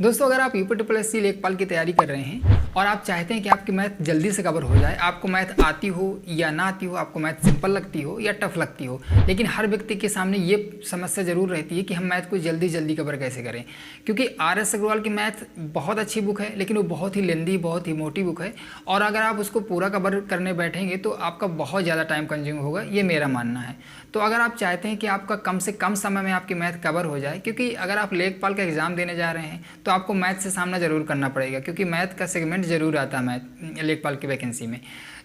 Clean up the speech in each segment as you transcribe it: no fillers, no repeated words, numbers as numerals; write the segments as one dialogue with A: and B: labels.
A: दोस्तों, अगर आप यूपी लेखपाल की तैयारी कर रहे हैं और आप चाहते हैं कि आपकी मैथ जल्दी से कवर हो जाए, आपको मैथ आती हो या ना आती हो, आपको मैथ सिंपल लगती हो या टफ लगती हो, लेकिन हर व्यक्ति के सामने ये समस्या ज़रूर रहती है कि हम मैथ को जल्दी जल्दी कवर कैसे करें। क्योंकि RS अग्रवाल की मैथ बहुत अच्छी बुक है, लेकिन वो बहुत ही लेंदी, बहुत ही मोटी बुक है और अगर आप उसको पूरा कवर करने बैठेंगे तो आपका बहुत ज़्यादा टाइम कंज्यूम होगा, ये मेरा मानना है। तो अगर आप चाहते हैं कि आपका कम से कम समय में आपकी मैथ कवर हो जाए, क्योंकि अगर आप लेखपाल का एग्ज़ाम देने जा रहे हैं तो आपको मैथ से सामना ज़रूर करना पड़ेगा, क्योंकि मैथ का सेगमेंट ज़रूर आता है मैथ लेखपाल की वैकेंसी में,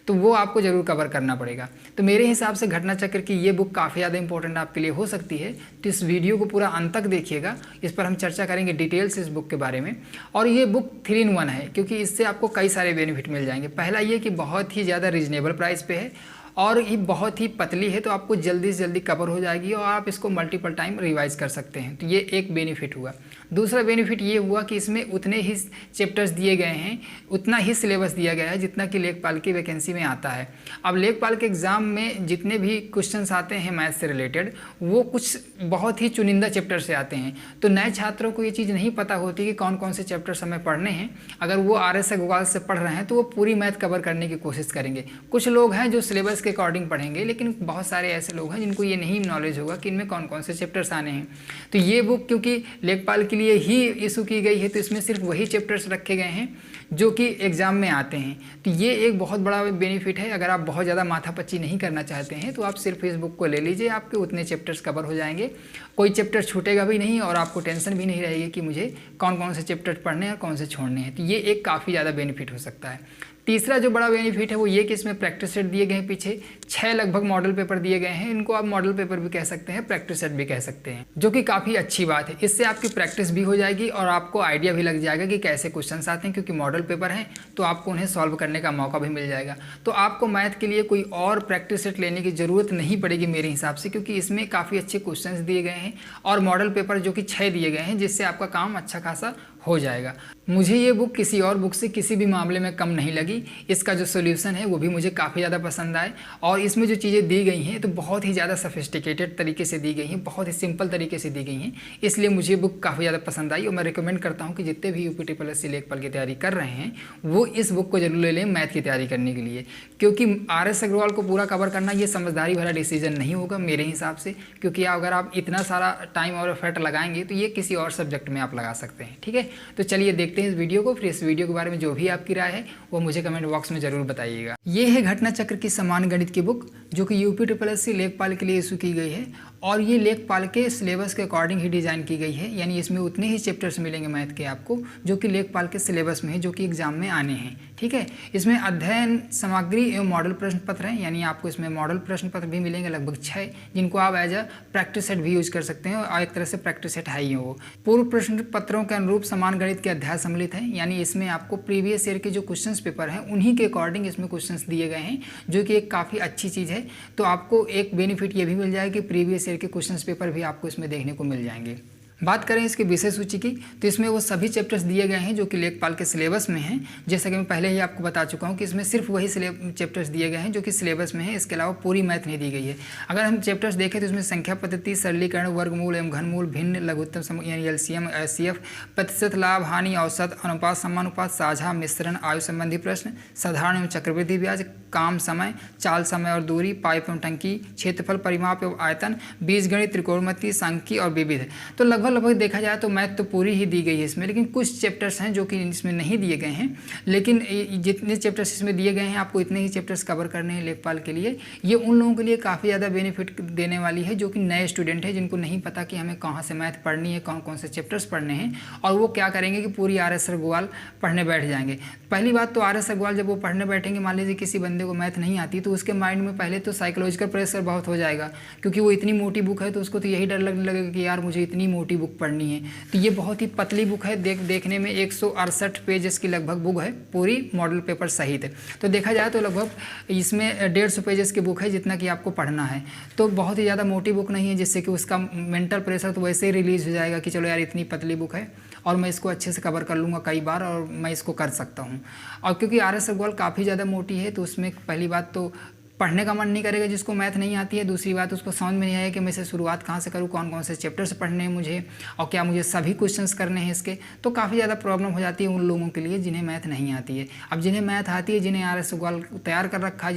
A: तो वो आपको ज़रूर कवर करना पड़ेगा। तो मेरे हिसाब से घटना चक्र की ये बुक काफ़ी ज़्यादा इंपॉर्टेंट आपके लिए हो सकती है। तो इस वीडियो को पूरा अंत तक देखिएगा, इस पर हम चर्चा करेंगे डिटेल से इस बुक के बारे में। और ये बुक 3 in 1 है, क्योंकि इससे आपको कई सारे बेनिफिट मिल जाएंगे। पहला ये कि बहुत ही ज़्यादा रीजनेबल प्राइस पे है और ये बहुत ही पतली है, तो आपको जल्दी से जल्दी कवर हो जाएगी और आप इसको मल्टीपल टाइम रिवाइज कर सकते हैं। तो ये एक बेनिफिट हुआ। दूसरा बेनिफिट ये हुआ कि इसमें उतने ही चैप्टर्स दिए गए हैं, उतना ही सिलेबस दिया गया है जितना कि लेखपाल की वैकेंसी में आता है। अब लेखपाल के एग्ज़ाम में जितने भी क्वेश्चंस आते हैं मैथ से रिलेटेड, वो कुछ बहुत ही चुनिंदा चैप्टर से आते हैं। तो नए छात्रों को ये चीज़ नहीं पता होती कि कौन कौन से चैप्टर्स हमें पढ़ने हैं। अगर वो RS अग्रवाल से पढ़ रहे हैं तो वो पूरी मैथ कवर करने की कोशिश करेंगे। कुछ लोग हैं जो सिलेबस के अकॉर्डिंग पढ़ेंगे, लेकिन बहुत सारे ऐसे लोग हैं जिनको ये नहीं नॉलेज होगा कि इनमें कौन कौन से चैप्टर्स आने हैं। तो ये बुक क्योंकि लेखपाल के लिए ही इशू की गई है, तो इसमें सिर्फ वही चैप्टर्स रखे गए हैं जो कि एग्ज़ाम में आते हैं। तो ये एक बहुत बड़ा बेनिफिट है। अगर आप बहुत ज़्यादा माथापच्ची नहीं करना चाहते हैं तो आप सिर्फ इस बुक को ले लीजिए, आपके उतने चैप्टर्स कवर हो जाएंगे, कोई चैप्टर छूटेगा भी नहीं और आपको टेंशन भी नहीं रहेगी कि मुझे कौन कौन से चैप्टर पढ़ने हैं और कौन से छोड़ने हैं। तो ये एक काफ़ी ज़्यादा बेनिफिट हो सकता है। तीसरा जो बड़ा बेनिफिट है वो ये कि इसमें प्रैक्टिस सेट दिए गए हैं, पीछे 6 लगभग मॉडल पेपर दिए गए हैं। इनको आप मॉडल पेपर भी कह सकते हैं, प्रैक्टिस सेट भी कह सकते हैं, जो कि काफ़ी अच्छी बात है। इससे आपकी प्रैक्टिस भी हो जाएगी और आपको आइडिया भी लग जाएगा कि कैसे क्वेश्चंस आते हैं, क्योंकि मॉडल पेपर हैं तो आपको उन्हें सॉल्व करने का मौका भी मिल जाएगा। तो आपको मैथ के लिए कोई और प्रैक्टिस सेट लेने की ज़रूरत नहीं पड़ेगी मेरे हिसाब से, क्योंकि इसमें काफ़ी अच्छे क्वेश्चंस दिए गए हैं और मॉडल पेपर जो कि 6 दिए गए हैं, जिससे आपका काम अच्छा खासा हो जाएगा। मुझे ये बुक किसी और बुक से किसी भी मामले में कम नहीं लगी। इसका जो सोल्यूशन है वो भी मुझे काफ़ी ज़्यादा पसंद आए और इसमें जो चीज़ें दी गई हैं तो बहुत ही ज़्यादा सफिस्टिकेटेड तरीके से दी गई हैं, बहुत ही सिंपल तरीके से दी गई हैं। इसलिए मुझे बुक काफ़ी ज़्यादा पसंद आई और मैं रिकमेंड करता हूँ कि जितने भी UPSSC लेखपाल की तैयारी कर रहे हैं वो इस बुक को जरूर ले लें मैथ की तैयारी करने के लिए, क्योंकि RS अग्रवाल को पूरा कवर करना ये समझदारी भरा डिसीजन नहीं होगा मेरे हिसाब से, क्योंकि अगर आप इतना सारा टाइम और एफर्ट लगाएंगे तो ये किसी और सब्जेक्ट में आप लगा सकते हैं। ठीक है, तो चलिए देखते हैं इस वीडियो को। फिर इस वीडियो के बारे में जो भी आपकी राय है वो मुझे कमेंट बॉक्स में जरूर बताइएगा। ये है घटना चक्र की समान गणित की बुक, जो कि UPSSC लेखपाल के लिए इशू की गई है और ये लेखपाल के सिलेबस के अकॉर्डिंग ही डिज़ाइन की गई है। यानी इसमें उतने ही चैप्टर्स मिलेंगे मैथ के आपको जो कि लेखपाल के सिलेबस में है, जो कि एग्जाम में आने हैं। ठीक है, इसमें अध्ययन सामग्री एवं मॉडल प्रश्न पत्र हैं, यानी आपको इसमें मॉडल प्रश्न पत्र भी मिलेंगे लगभग 6, जिनको आप एज अ प्रैक्टिस सेट भी यूज कर सकते हैं और एक तरह से प्रैक्टिस सेट है ही वो। पूर्व प्रश्न पत्रों के अनुरूप समान गणित के अध्याय सम्मिलित हैं, यानी इसमें आपको प्रीवियस ईयर के जो क्वेश्चन पेपर हैं उन्हीं के अकॉर्डिंग इसमें क्वेश्चन दिए गए हैं, जो कि एक काफ़ी अच्छी चीज़ है। तो आपको एक बेनिफिट ये भी मिल जाएगा कि प्रीवियस ईयर के क्वेश्चन पेपर भी आपको इसमें देखने को मिल जाएंगे। बात करें इसकी विषय सूची की, तो इसमें वो सभी चैप्टर्स दिए गए हैं जो कि लेखपाल के सिलेबस में हैं। जैसा कि मैं पहले ही आपको बता चुका हूँ कि इसमें सिर्फ वही चैप्टर्स दिए गए हैं जो कि सिलेबस में है, इसके अलावा पूरी मैथ नहीं दी गई है। अगर हम चैप्टर्स देखें तो इसमें संख्या पद्धति, सरलीकरण, वर्गमूल एवं घनमूल, भिन्न, लघुत्तम यानी LCM, SCF, प्रतिशत, लाभ, हानि, औसत, अनुपात, समानुपात, साझा, मिश्रण, आयु संबंधी प्रश्न, साधारण एवं चक्रवृद्धि ब्याज, काम समय, चाल समय और दूरी, पाइप एवं टंकी, क्षेत्रफल, परिमाप एवं आयतन, बीजगणित, त्रिकोणमिति, सांख्यिकी और विविध। तो लगभग देखा जाए तो मैथ तो पूरी ही दी गई है इसमें, लेकिन कुछ चैप्टर्स हैं जो कि इसमें नहीं दिए गए हैं। लेकिन जितने चैप्टर्स इसमें दिए गए हैं आपको इतने ही चैप्टर्स कवर करने हैं लेखपाल के लिए। ये उन लोगों के लिए काफ़ी ज़्यादा बेनिफिट देने वाली है जो कि नए स्टूडेंट हैं, जिनको नहीं पता कि हमें कहाँ से मैथ पढ़नी है, कौन कौन से चैप्टर्स पढ़ने हैं, और वो क्या करेंगे कि पूरी RS अग्रवाल पढ़ने बैठ जाएंगे। पहली बात तो RS अग्रवाल जब वो पढ़ने बैठेंगे, मान लीजिए किसी बंदे को मैथ नहीं आती, तो उसके माइंड में पहले तो साइकोलॉजिकल प्रेशर बहुत हो जाएगा, क्योंकि वो इतनी मोटी बुक है तो उसको तो यही डर लगने लगेगा कि यार मुझे इतनी मोटी बुक पढ़नी है। तो ये बहुत ही पतली बुक है, देखने में 168 पेजेस की लगभग बुक है, पूरी मॉडल पेपर सहित है। तो देखा जाए तो लगभग इसमें 150 पेजेस की बुक है जितना कि आपको पढ़ना है। तो बहुत ही ज़्यादा मोटी बुक नहीं है, जिससे कि उसका मेंटल प्रेशर तो वैसे ही रिलीज हो जाएगा कि चलो यार इतनी पतली बुक है और मैं इसको अच्छे से कवर कर लूँगा कई बार और मैं इसको कर सकता हूँ। और क्योंकि RS अग्रवाल काफ़ी ज़्यादा मोटी है तो उसमें पहली बात तो पढ़ने का मन नहीं करेगा जिसको मैथ नहीं आती है। दूसरी बात, उसको समझ में नहीं आएगा कि मैं इसे शुरुआत कहाँ से करूँ, कौन कौन से चैप्टर्स पढ़ने हैं मुझे, और क्या मुझे सभी क्वेश्चंस करने हैं इसके। तो काफ़ी ज़्यादा प्रॉब्लम हो जाती है उन लोगों के लिए जिन्हें मैथ नहीं आती है। अब जिन्हें मैथ आती है, जिन्हें RS सवाल तैयार कर रखा है,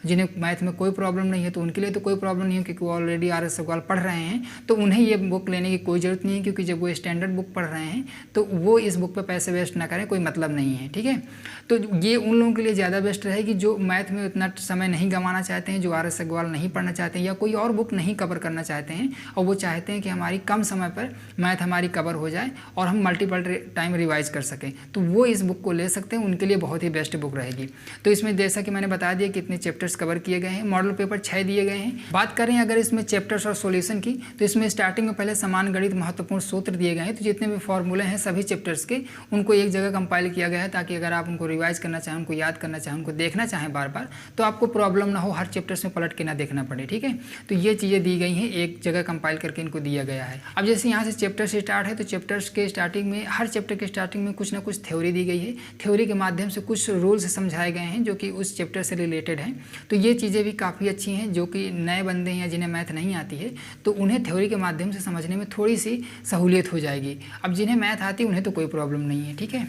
A: जिन्हें मैथ में कोई प्रॉब्लम नहीं है, तो उनके लिए तो कोई प्रॉब्लम नहीं है क्योंकि वो ऑलरेडी RS सवाल पढ़ रहे हैं। तो उन्हें ये बुक लेने की कोई ज़रूरत नहीं है, क्योंकि जब वो स्टैंडर्ड बुक पढ़ रहे हैं तो वो इस बुक पर पैसे वेस्ट ना करें, कोई मतलब नहीं है। ठीक है, तो ये उन लोगों के लिए ज़्यादा बेस्ट रहेगी जो मैथ में उतना समय नहीं गंवाना चाहते हैं, जो RS सवाल नहीं पढ़ना चाहते हैं या कोई और बुक नहीं कवर करना चाहते हैं, और वो चाहते हैं कि हमारी कम समय पर मैथ हमारी कवर हो जाए और हम मल्टीपल टाइम रिवाइज कर सकें, तो वो इस बुक को ले सकते हैं। उनके लिए बहुत ही बेस्ट बुक रहेगी। तो इसमें जैसा कि मैंने बता दिया कितने चैप्टर्स कवर किए गए हैं, मॉडल पेपर 6 दिए गए हैं। बात करें अगर इसमें चैप्टर्स और सॉल्यूशन की, तो इसमें स्टार्टिंग में पहले समान गणित महत्वपूर्ण सूत्र दिए गए हैं। तो जितने भी फॉर्मूले हैं सभी चैप्टर्स के, उनको एक जगह कंपाइल किया गया है, ताकि अगर आप उनको रिवाइज करना चाहें, उनको याद करना चाहें, उनको देखना चाहें बार बार, तो आपको प्रॉब्लम ना हो, हर चैप्टर्स में पलट के ना देखना पड़े। ठीक है, तो ये चीज़ें दी गई हैं, एक जगह कंपाइल करके इनको दिया गया है। अब जैसे यहाँ से चैप्टर से स्टार्ट है, तो चैप्टर्स के स्टार्टिंग में, हर चैप्टर के स्टार्टिंग में कुछ ना कुछ थ्योरी दी गई है। थ्योरी के माध्यम से कुछ रूल्स समझाए गए हैं जो कि उस चैप्टर से रिलेटेड हैं। तो ये चीज़ें भी काफ़ी अच्छी हैं, जो कि नए बंदे हैं या जिन्हें मैथ नहीं आती है, तो उन्हें थ्योरी के माध्यम से समझने में थोड़ी सी सहूलियत हो जाएगी। अब जिन्हें मैथ आती है उन्हें तो कोई प्रॉब्लम नहीं है। ठीक है,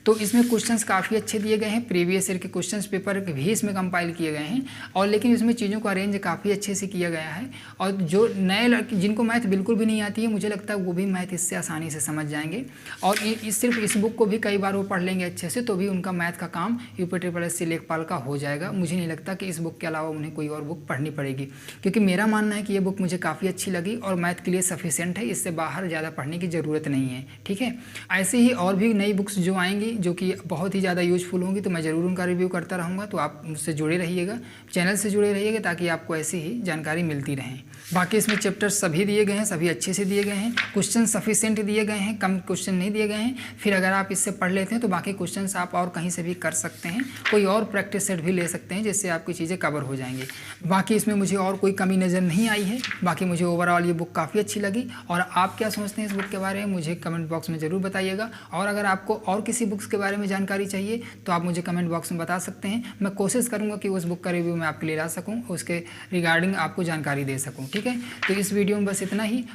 A: तो इसमें क्वेश्चंस काफ़ी अच्छे दिए गए हैं, प्रीवियस ईयर के क्वेश्चंस पेपर भी इसमें कंपाइल किए गए हैं, और लेकिन इसमें चीज़ों को अरेंज काफ़ी अच्छे से किया गया है। और जो नए लड़के जिनको मैथ बिल्कुल भी नहीं आती है, मुझे लगता है वो भी मैथ इससे आसानी से समझ जाएंगे, और सिर्फ इस बुक को भी कई बार वो पढ़ लेंगे अच्छे से, तो भी उनका मैथ का काम UP-SSC लेखपाल का हो जाएगा। मुझे नहीं लगता कि इस बुक के अलावा उन्हें कोई और बुक पढ़नी पड़ेगी, क्योंकि मेरा मानना है कि ये बुक मुझे काफ़ी अच्छी लगी और मैथ के लिए सफिशिएंट है, इससे बाहर ज़्यादा पढ़ने की ज़रूरत नहीं है। ठीक है, ऐसे ही और भी नई बुक्स जो आएंगी जो कि बहुत ही ज़्यादा यूजफुल होंगी, तो मैं ज़रूर उनका रिव्यू करता रहूँगा। तो आप मुझसे जुड़े रहिएगा, चैनल से जुड़े रहिएगा, ताकि आपको ऐसी ही जानकारी मिलती रहे। बाकी इसमें चैप्टर्स सभी दिए गए हैं, सभी अच्छे से दिए गए हैं, क्वेश्चन सफिशिएंट दिए गए हैं, कम क्वेश्चन नहीं दिए गए हैं। फिर अगर आप इससे पढ़ लेते हैं तो बाकी क्वेश्चन आप और कहीं से भी कर सकते हैं, कोई और प्रैक्टिस सेट भी ले सकते हैं, जिससे आपकी चीज़ें कवर हो जाएंगी। बाकी इसमें मुझे और कोई कमी नज़र नहीं आई है। बाकी मुझे ओवरऑल ये बुक काफ़ी अच्छी लगी, और आप क्या सोचते हैं इस बुक के बारे में मुझे कमेंट बॉक्स में ज़रूर बताइएगा। और अगर आपको और किसी बुक्स के बारे में जानकारी चाहिए तो आप मुझे कमेंट बॉक्स में बता सकते हैं। मैं कोशिश करूंगा कि उस बुक का रिव्यू मैं आपके लिए ला सकूं, उसके रिगार्डिंग आपको जानकारी दे सकूं। ठीक है, तो इस वीडियो में बस इतना ही।